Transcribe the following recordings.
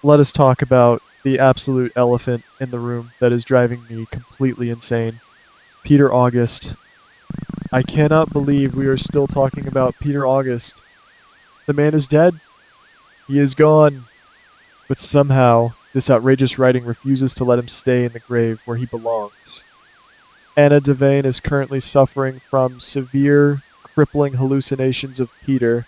let us talk about the absolute elephant in the room that is driving me completely insane. Peter August. I cannot believe we are still talking about Peter August. The man is dead. He is gone. But somehow, this outrageous writing refuses to let him stay in the grave where he belongs. Anna Devane is currently suffering from severe, crippling hallucinations of Peter.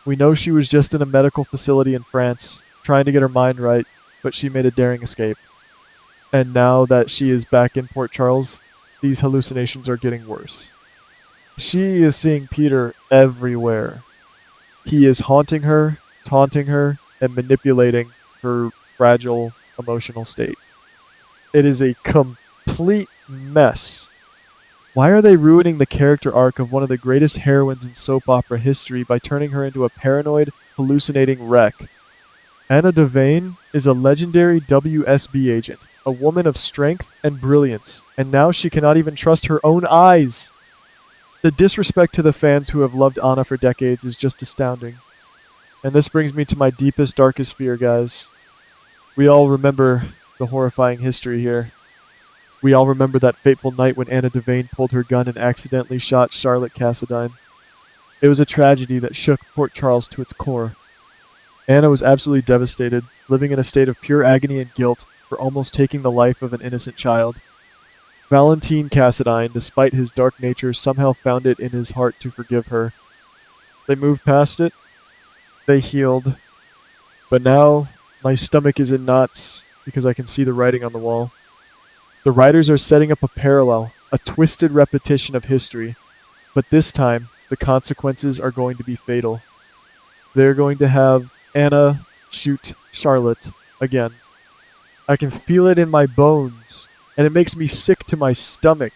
We know she was just in a medical facility in France, trying to get her mind right, but she made a daring escape. And now that she is back in Port Charles, these hallucinations are getting worse. She is seeing Peter everywhere. He is haunting her, taunting her, and manipulating her fragile emotional state. It is a complete mess. Why are they ruining the character arc of one of the greatest heroines in soap opera history by turning her into a paranoid, hallucinating wreck? Anna Devane is a legendary WSB agent, a woman of strength and brilliance, and now she cannot even trust her own eyes. The disrespect to the fans who have loved Anna for decades is just astounding. And this brings me to my deepest, darkest fear, guys. We all remember the horrifying history here. We all remember that fateful night when Anna Devane pulled her gun and accidentally shot Charlotte Cassadine. It was a tragedy that shook Port Charles to its core. Anna was absolutely devastated, living in a state of pure agony and guilt for almost taking the life of an innocent child. Valentine Cassadine, despite his dark nature, somehow found it in his heart to forgive her. They moved past it. They healed. But now, my stomach is in knots because I can see the writing on the wall. The writers are setting up a parallel, a twisted repetition of history. But this time, the consequences are going to be fatal. They're going to have Anna shoot Charlotte again. I can feel it in my bones, and it makes me sick to my stomach.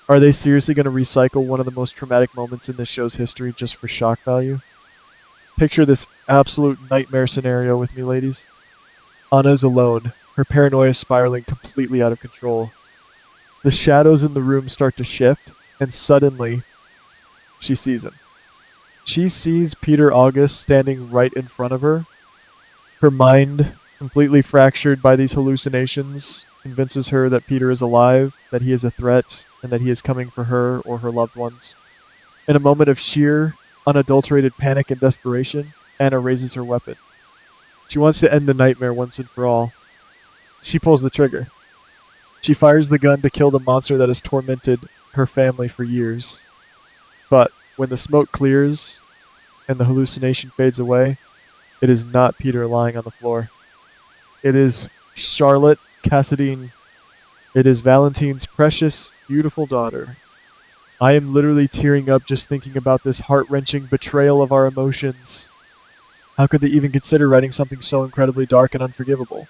Are they seriously going to recycle one of the most traumatic moments in this show's history just for shock value? Picture this absolute nightmare scenario with me, ladies. Anna's alone, her paranoia spiraling completely out of control. The shadows in the room start to shift, and suddenly, she sees him. She sees Peter August standing right in front of her. Her mind, completely fractured by these hallucinations, convinces her that Peter is alive, that he is a threat, and that he is coming for her or her loved ones. In a moment of sheer, unadulterated panic and desperation, Anna raises her weapon. She wants to end the nightmare once and for all. She pulls the trigger. She fires the gun to kill the monster that has tormented her family for years. But when the smoke clears and the hallucination fades away, it is not Peter lying on the floor. It is Charlotte Cassadine. It is Valentine's precious, beautiful daughter. I am literally tearing up just thinking about this heart-wrenching betrayal of our emotions. How could they even consider writing something so incredibly dark and unforgivable?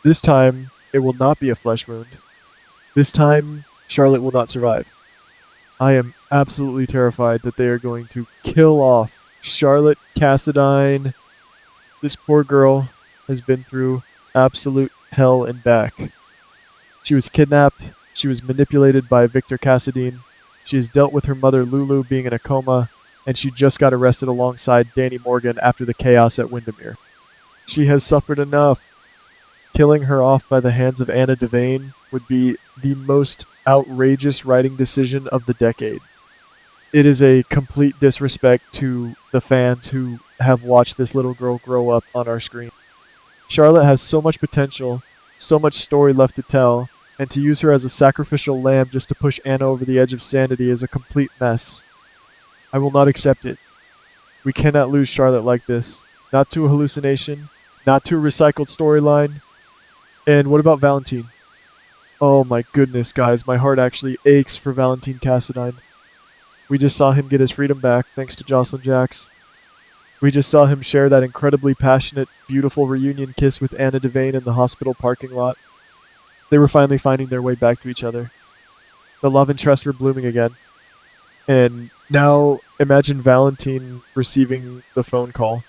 This time, it will not be a flesh wound. This time, Charlotte will not survive. I am absolutely terrified that they are going to kill off Charlotte Cassadine. This poor girl has been through absolute hell and back. She was kidnapped. She was manipulated by Victor Cassadine. She has dealt with her mother Lulu being in a coma, and she just got arrested alongside Danny Morgan after the chaos at Windermere. She has suffered enough. Killing her off by the hands of Anna Devane would be the most outrageous writing decision of the decade. It is a complete disrespect to the fans who have watched this little girl grow up on our screen. Charlotte has so much potential, so much story left to tell, and to use her as a sacrificial lamb just to push Anna over the edge of sanity is a complete mess. I will not accept it. We cannot lose Charlotte like this. Not to a hallucination, not to a recycled storyline. And what about Valentine? Oh my goodness, guys, my heart actually aches for Valentine Cassadine. We just saw him get his freedom back thanks to Jocelyn Jacks. We just saw him share that incredibly passionate, beautiful reunion kiss with Anna Devane in the hospital parking lot. They were finally finding their way back to each other. The love and trust were blooming again. And now imagine Valentine receiving the phone call.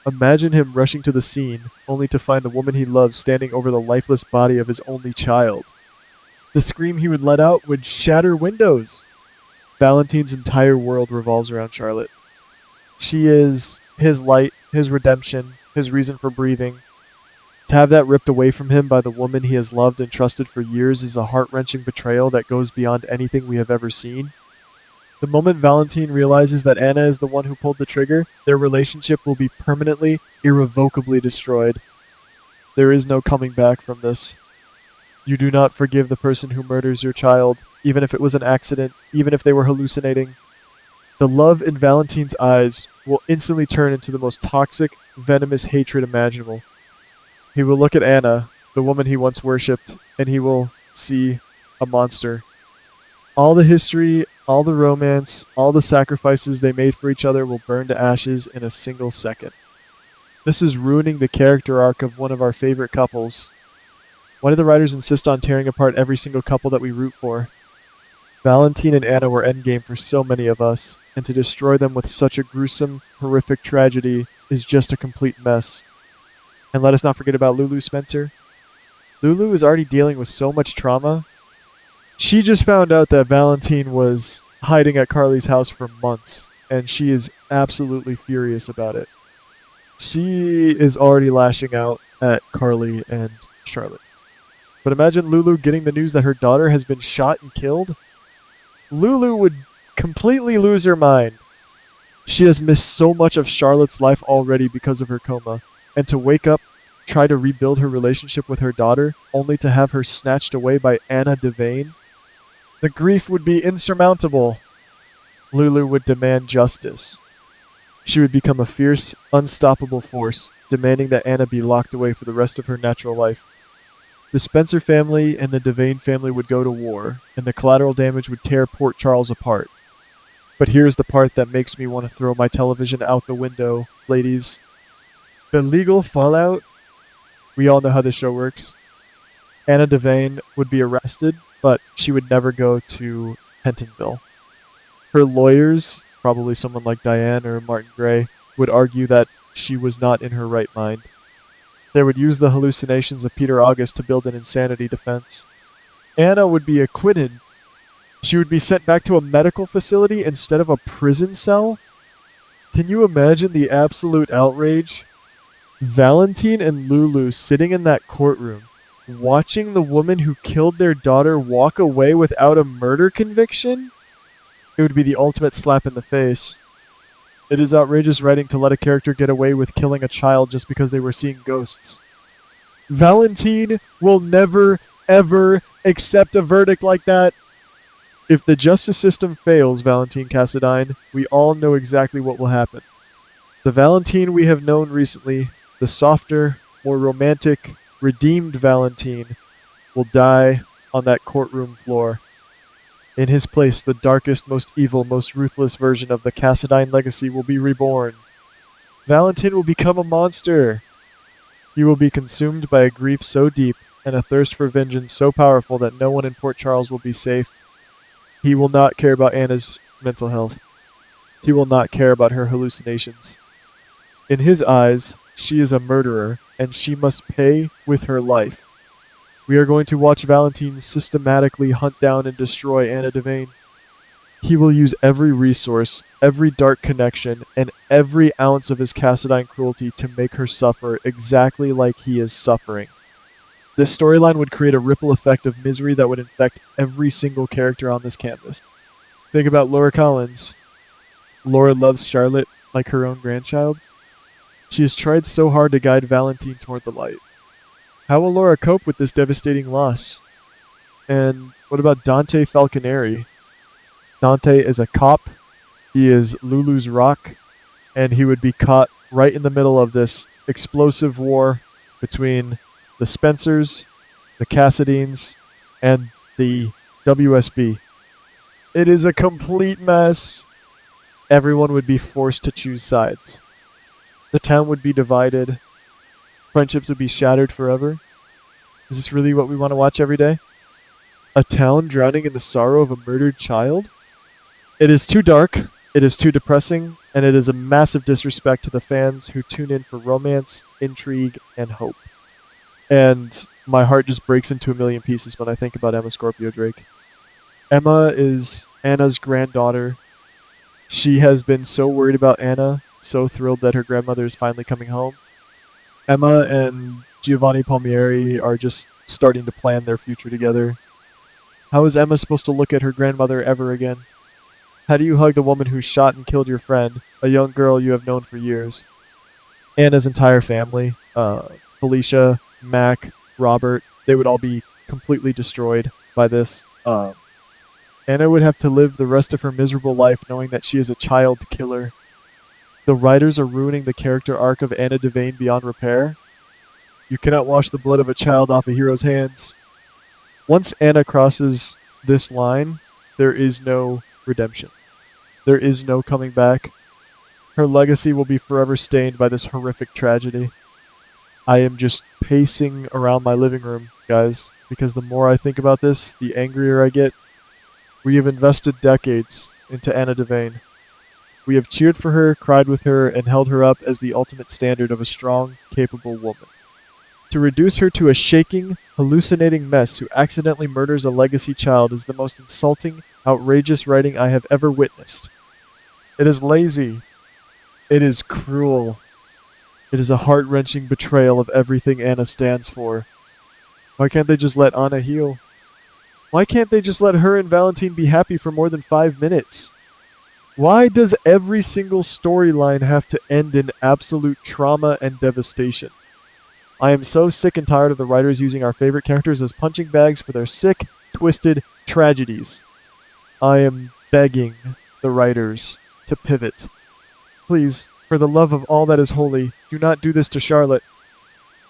Imagine him rushing to the scene, only to find the woman he loves standing over the lifeless body of his only child. The scream he would let out would shatter windows. Valentine's entire world revolves around Charlotte. She is his light, his redemption, his reason for breathing. To have that ripped away from him by the woman he has loved and trusted for years is a heart-wrenching betrayal that goes beyond anything we have ever seen. The moment Valentine realizes that Anna is the one who pulled the trigger, their relationship will be permanently, irrevocably destroyed. There is no coming back from this. You do not forgive the person who murders your child, even if it was an accident, even if they were hallucinating. The love in Valentine's eyes will instantly turn into the most toxic, venomous hatred imaginable. He will look at Anna, the woman he once worshipped, and he will see a monster. All the history, all the romance, all the sacrifices they made for each other will burn to ashes in a single second. This is ruining the character arc of one of our favorite couples. Why do the writers insist on tearing apart every single couple that we root for? Valentine and Anna were endgame for so many of us, and to destroy them with such a gruesome, horrific tragedy is just a complete mess. And let us not forget about Lulu Spencer. Lulu is already dealing with so much trauma. She just found out that Valentine was hiding at Carly's house for months, and she is absolutely furious about it. She is already lashing out at Carly and Charlotte. But imagine Lulu getting the news that her daughter has been shot and killed. Lulu would completely lose her mind. She has missed so much of Charlotte's life already because of her coma, and to wake up, try to rebuild her relationship with her daughter, only to have her snatched away by Anna Devane, the grief would be insurmountable. Lulu would demand justice. She would become a fierce, unstoppable force, demanding that Anna be locked away for the rest of her natural life. The Spencer family and the Devane family would go to war, and the collateral damage would tear Port Charles apart. But here's the part that makes me want to throw my television out the window, ladies. The legal fallout. We all know how this show works. Anna Devane would be arrested, but she would never go to Pentonville. Her lawyers, probably someone like Diane or Martin Gray, would argue that she was not in her right mind. They would use the hallucinations of Peter August to build an insanity defense. Anna would be acquitted. She would be sent back to a medical facility instead of a prison cell. Can you imagine the absolute outrage? Valentine and Lulu sitting in that courtroom, watching the woman who killed their daughter walk away without a murder conviction? It would be the ultimate slap in the face. It is outrageous writing to let a character get away with killing a child just because they were seeing ghosts. Valentine will never, ever accept a verdict like that. If the justice system fails Valentine Cassadine, we all know exactly what will happen. The Valentine we have known recently, the softer, more romantic, redeemed Valentine, will die on that courtroom floor. In his place, the darkest, most evil, most ruthless version of the Cassadine legacy will be reborn. Valentine will become a monster. He will be consumed by a grief so deep and a thirst for vengeance so powerful that no one in Port Charles will be safe. He will not care about Anna's mental health. He will not care about her hallucinations. In his eyes, she is a murderer, and she must pay with her life. We are going to watch Valentine systematically hunt down and destroy Anna Devane. He will use every resource, every dark connection, and every ounce of his Cassadine cruelty to make her suffer exactly like he is suffering. This storyline would create a ripple effect of misery that would infect every single character on this canvas. Think about Laura Collins. Laura loves Charlotte like her own grandchild. She has tried so hard to guide Valentine toward the light. How will Laura cope with this devastating loss? And what about Dante Falconeri? Dante is a cop. He is Lulu's rock, and he would be caught right in the middle of this explosive war between the Spencers, the Cassadines, and the WSB. It is a complete mess. Everyone would be forced to choose sides. The town would be divided. Friendships would be shattered forever. Is this really what we want to watch every day? A town drowning in the sorrow of a murdered child? It is too dark, it is too depressing, and it is a massive disrespect to the fans who tune in for romance, intrigue, and hope. And my heart just breaks into a million pieces when I think about Emma Scorpio Drake. Emma is Anna's granddaughter. She has been so worried about Anna, so thrilled that her grandmother is finally coming home. Emma and Giovanni Palmieri are just starting to plan their future together. How is Emma supposed to look at her grandmother ever again? How do you hug the woman who shot and killed your friend, a young girl you have known for years? Anna's entire family, Felicia, Mac, Robert, they would all be completely destroyed by this. Anna would have to live the rest of her miserable life knowing that she is a child killer. The writers are ruining the character arc of Anna Devane beyond repair. You cannot wash the blood of a child off a hero's hands. Once Anna crosses this line, there is no redemption. There is no coming back. Her legacy will be forever stained by this horrific tragedy. I am just pacing around my living room, guys, because the more I think about this, the angrier I get. We have invested decades into Anna Devane. We have cheered for her, cried with her, and held her up as the ultimate standard of a strong, capable woman. To reduce her to a shaking, hallucinating mess who accidentally murders a legacy child is the most insulting, outrageous writing I have ever witnessed. It is lazy. It is cruel. It is a heart-wrenching betrayal of everything Anna stands for. Why can't they just let Anna heal? Why can't they just let her and Valentine be happy for more than 5 minutes? Why does every single storyline have to end in absolute trauma and devastation? I am so sick and tired of the writers using our favorite characters as punching bags for their sick, twisted tragedies. I am begging the writers to pivot. Please, for the love of all that is holy, do not do this to Charlotte.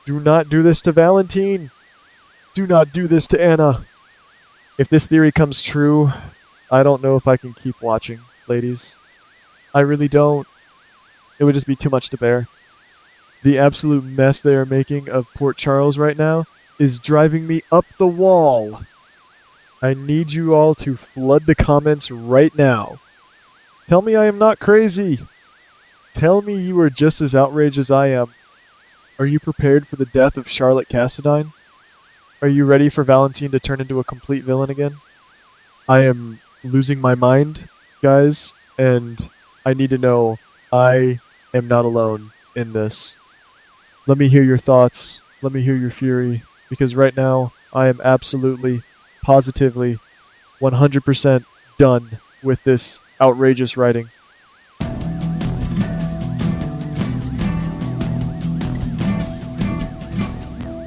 Do not do this to Valentine. Do not do this to Anna. If this theory comes true, I don't know if I can keep watching, ladies. I really don't. It would just be too much to bear. The absolute mess they are making of Port Charles right now is driving me up the wall. I need you all to flood the comments right now. Tell me I am not crazy. Tell me you are just as outraged as I am. Are you prepared for the death of Charlotte Cassadine? Are you ready for Valentine to turn into a complete villain again? I am losing my mind, guys, and I need to know I am not alone in this. Let me hear your thoughts. Let me hear your fury, because right now I am absolutely, positively, 100% done with this outrageous writing.